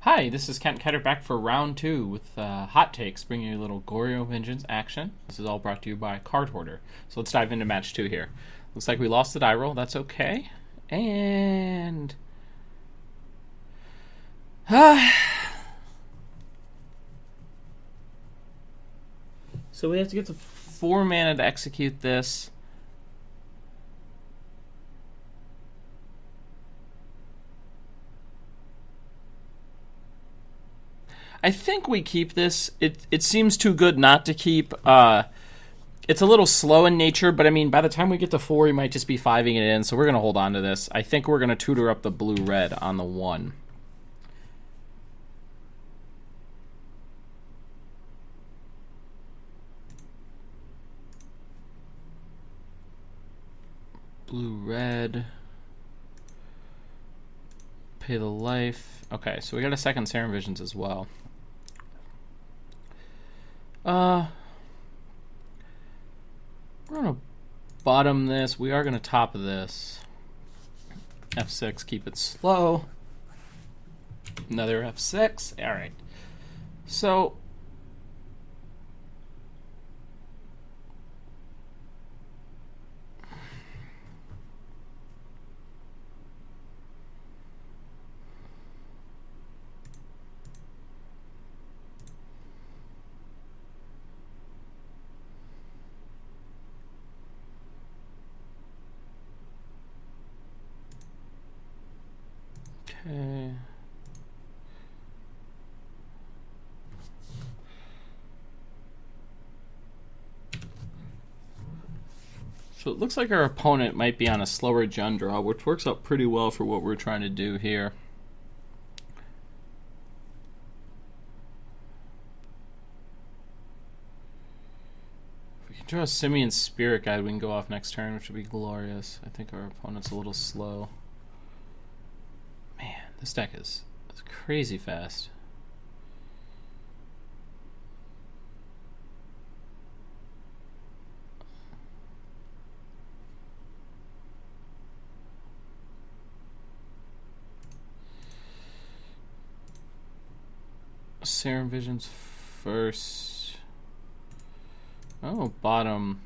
Hi, this is Kent Ketter back for round 2 with hot takes, bringing you a little Goryo Vengeance action. This is all brought to you by Cardhoarder. So let's dive into match 2 here. Looks like we lost the die roll. That's okay. And so we have to get to 4 mana to execute this. I think we keep this. It seems too good not to keep. It's a little slow in nature, but I mean, by the time we get to 4, we might just be 5ing it in, so we're going to hold on to this. I think we're going to tutor up the blue-red on the 1. Blue-red. Pay the life. Okay, so we got a second Serum Visions as well. We're gonna bottom this. We are gonna top this. F6, keep it slow. Another F6. All right. So okay. So it looks like our opponent might be on a slower Jund draw, which works out pretty well for what we're trying to do here. If we can draw a Simian Spirit Guide, we can go off next turn, which would be glorious. I think our opponent's a little slow. Man, this deck is crazy fast. Serum Visions first. Oh, bottom.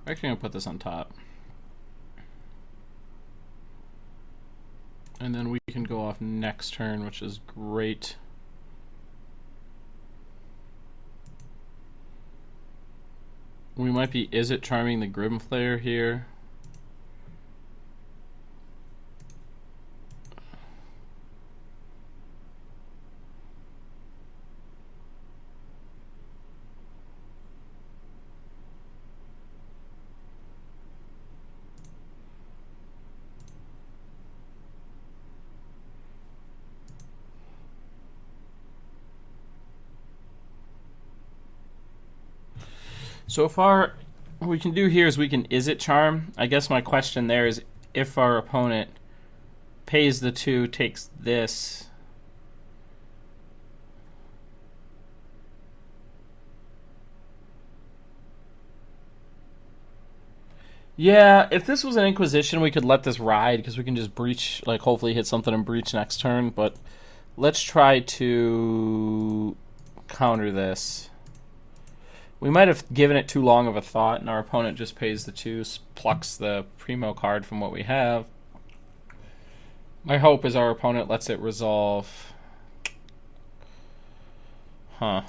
I'm actually going to put this on top. And then we can go off next turn, which is great. We might be Is-It Charming the Grimflayer here. So far, what we can do here is we can Is-It Charm. I guess my question there is if our opponent pays the 2, takes this. Yeah, if this was an Inquisition, we could let this ride because we can just breach, like hopefully hit something and breach next turn. But let's try to counter this. We might have given it too long of a thought, and our opponent just pays the 2, plucks the Primo card from what we have. My hope is our opponent lets it resolve. Huh.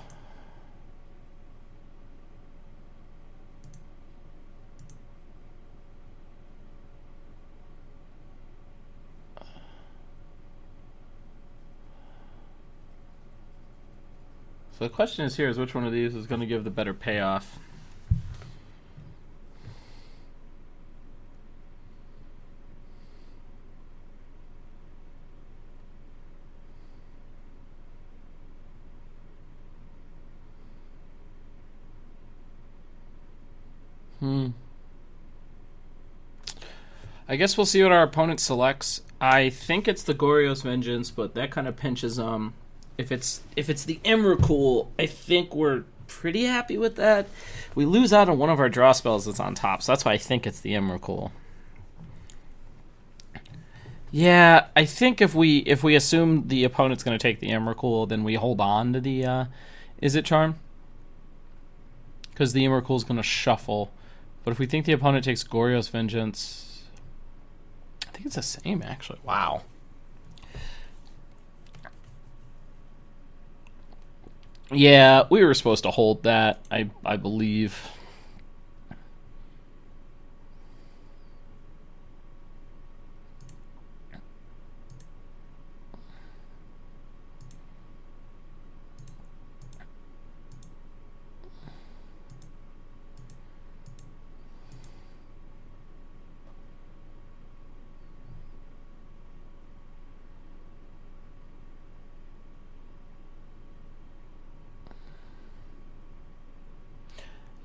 So the question is here is which one of these is going to give the better payoff. I guess we'll see what our opponent selects. I think it's the Goryo's Vengeance, but that kind of pinches if it's the Emrakul, I think we're pretty happy with that. We lose out on one of our draw spells that's on top, so that's why I think it's the Emrakul. Yeah, I think if we assume the opponent's going to take the Emrakul, then we hold on to the Is it Charm? Because the Emrakul's going to shuffle. But if we think the opponent takes Goryo's Vengeance, I think it's the same, actually. Wow. Yeah, we were supposed to hold that, I believe.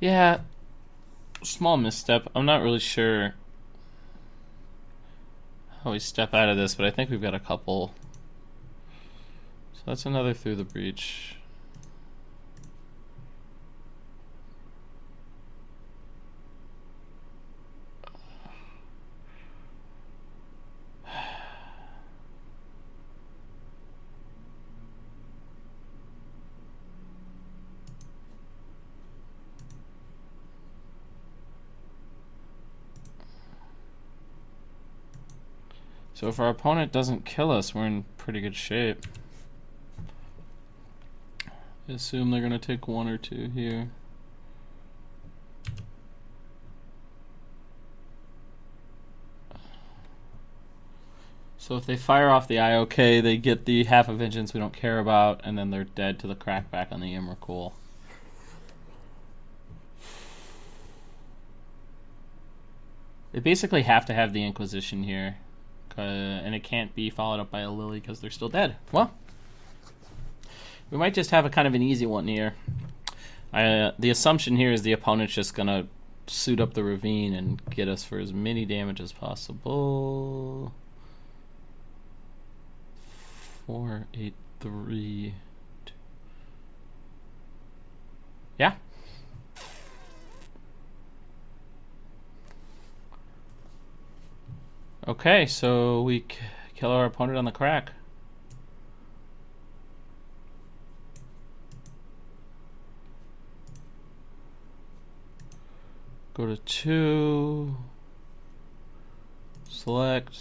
Yeah, small misstep. I'm not really sure how we step out of this, but I think we've got a couple. So that's another through the breach. So if our opponent doesn't kill us, we're in pretty good shape. I assume they're going to take one or two here. So if they fire off the IOK, they get the half of Vengeance we don't care about, and then they're dead to the crackback on the Emrakul. They basically have to have the Inquisition here. And it can't be followed up by a Lily because they're still dead. Well, we might just have a kind of an easy one here. The assumption here is the opponent's just going to suit up the Ravine and get us for as many damage as possible. 4, 8, 3. Yeah. Okay, so we kill our opponent on the crack. Go to 2. Select.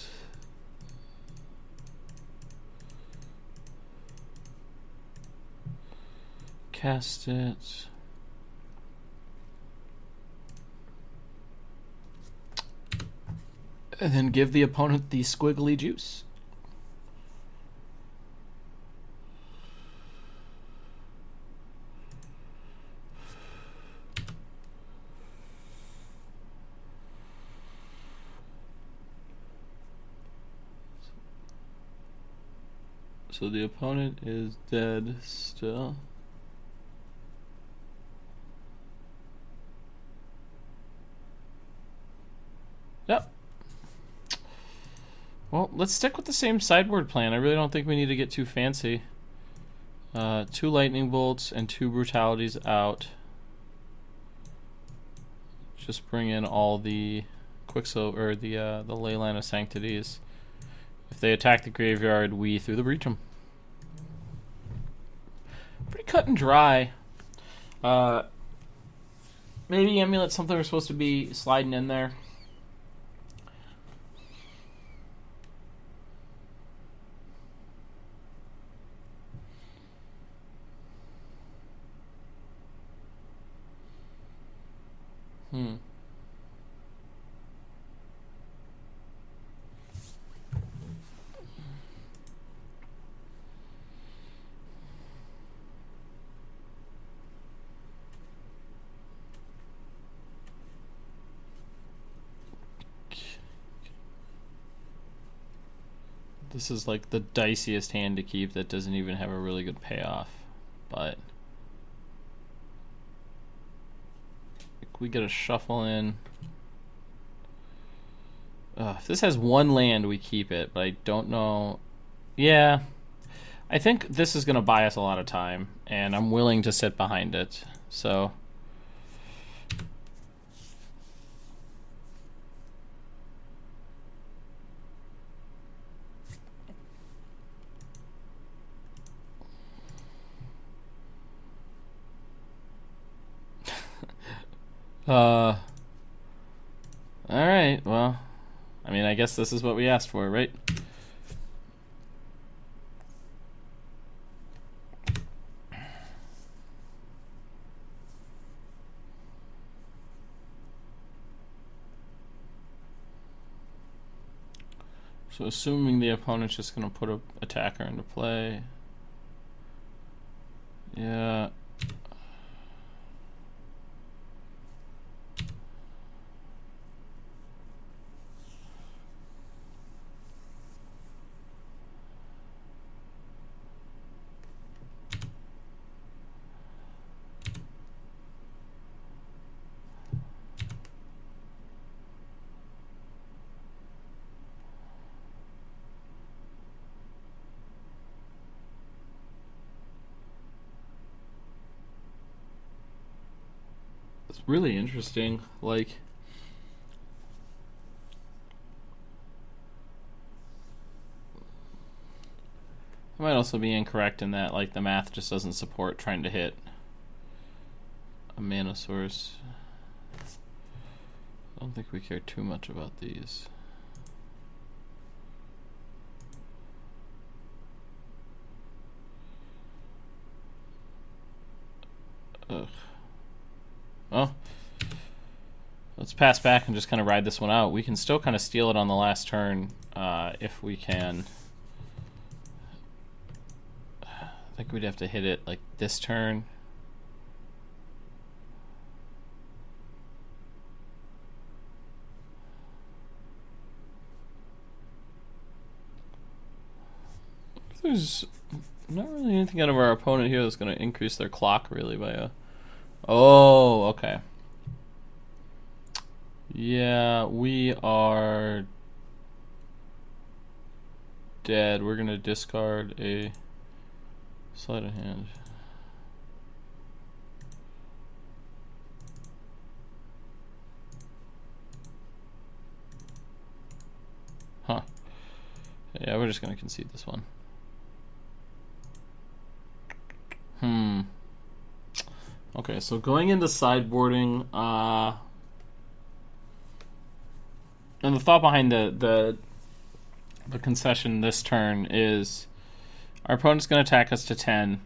Cast it. And then give the opponent the squiggly juice. So the opponent is dead still. Yep. Well, let's stick with the same sideboard plan. I really don't think we need to get too fancy. 2 lightning bolts and 2 brutalities out. Just bring in all the Quicksilver, or the Leyline of Sanctities. If they attack the graveyard, we through the breach them. Pretty cut and dry. Maybe Amulet's something we're supposed to be sliding in there. This is like the diciest hand to keep that doesn't even have a really good payoff, but we get a shuffle in. If this has one land, we keep it, but I don't know. Yeah, I think this is going to buy us a lot of time, and I'm willing to sit behind it. So all right, well, I mean, I guess this is what we asked for, right? So assuming the opponent's just going to put an attacker into play. Yeah. It's really interesting. Like, I might also be incorrect in that, like, the math just doesn't support trying to hit a mana source. I don't think we care too much about these. Ugh. Well, let's pass back and just kind of ride this one out. We can still kind of steal it on the last turn if we can. I think we'd have to hit it like this turn. There's not really anything out of our opponent here that's going to increase their clock really by a... Oh, okay. Yeah, we are dead. We're going to discard a sleight of hand. Huh. Yeah, we're just going to concede this one. Okay, so going into sideboarding, and the thought behind the concession this turn is our opponent's going to attack us to 10,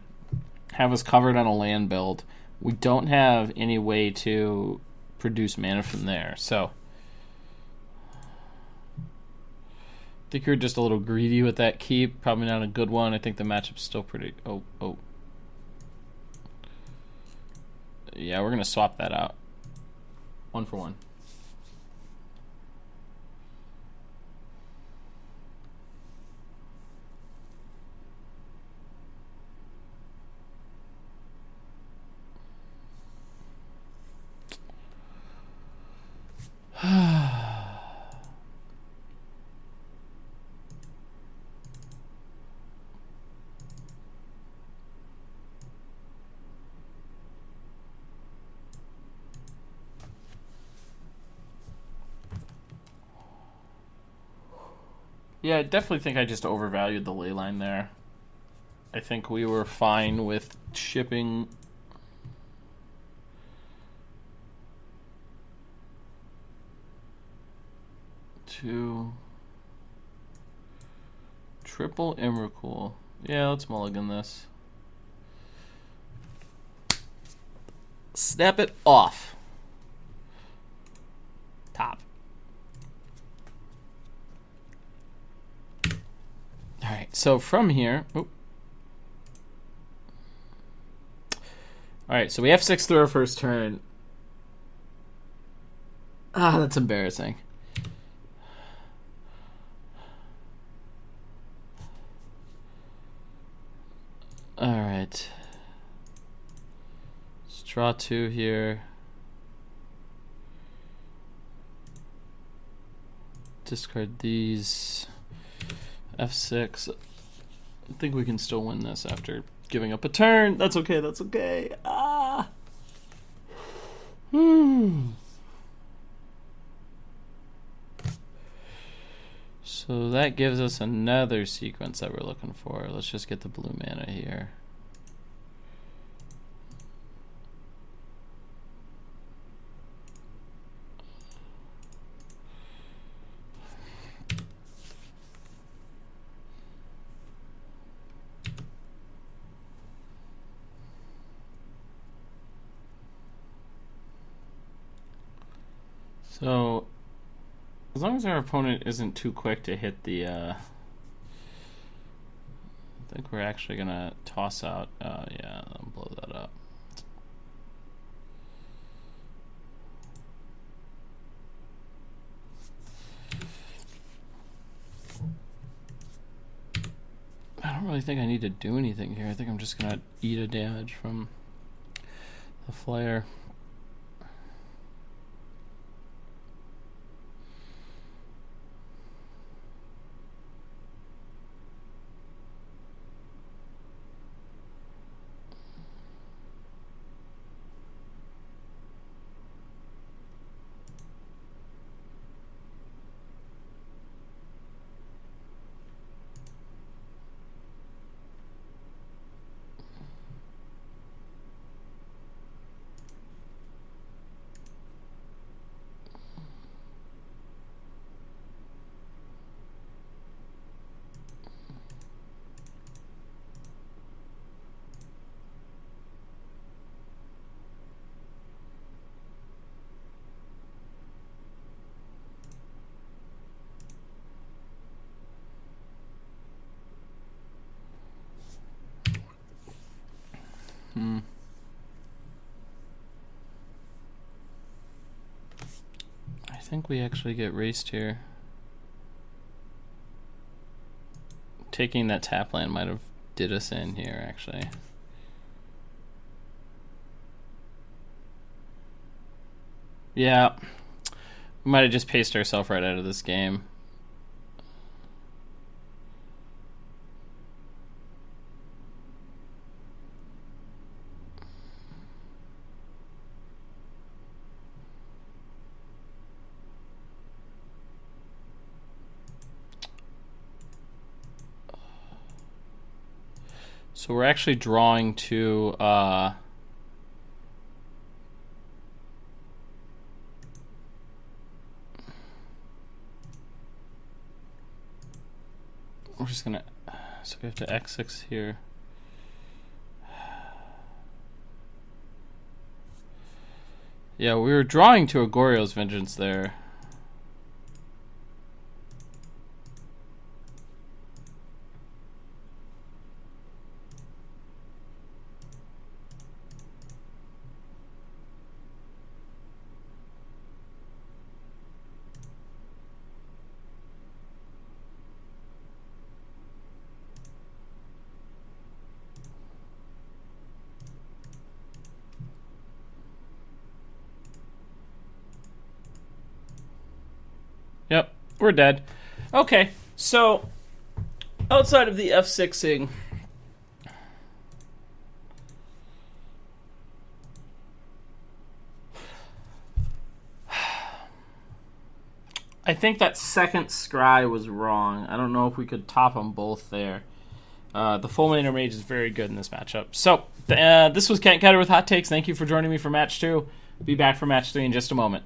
have us covered on a land build. We don't have any way to produce mana from there, so I think you're just a little greedy with that keep. Probably not a good one. I think the matchup's still pretty... Oh. Yeah, we're going to swap that out. 1 for 1. Yeah, I definitely think I just overvalued the ley line there. I think we were fine with shipping to triple Emrakul. Yeah, let's mulligan this. Snap it off. Top. Alright, so from here... Alright, so we F6 through our first turn. Ah, that's embarrassing. Alright. Let's draw 2 here. discard these. F6. I think we can still win this after giving up a turn. That's okay, that's okay. Ah! So that gives us another sequence that we're looking for. Let's just get the blue mana here. So, as long as our opponent isn't too quick to hit the, I think we're actually gonna toss out, yeah, I'll blow that up. I don't really think I need to do anything here. I think I'm just gonna eat a damage from the flare. I think we actually get raced here. Taking that tap land might have did us in here, actually. Yeah, we might have just paced ourselves right out of this game. So we're actually drawing to we're just gonna, so we have to X6 here. Yeah, we were drawing to a Goryo's Vengeance there. Yep, we're dead. Okay, so outside of the F6ing, I think that second scry was wrong. I don't know if we could top them both there. The Fulminator Mage is very good in this matchup. So, this was Kent Ketter with Hot Takes. Thank you for joining me for match 2. Be back for match 3 in just a moment.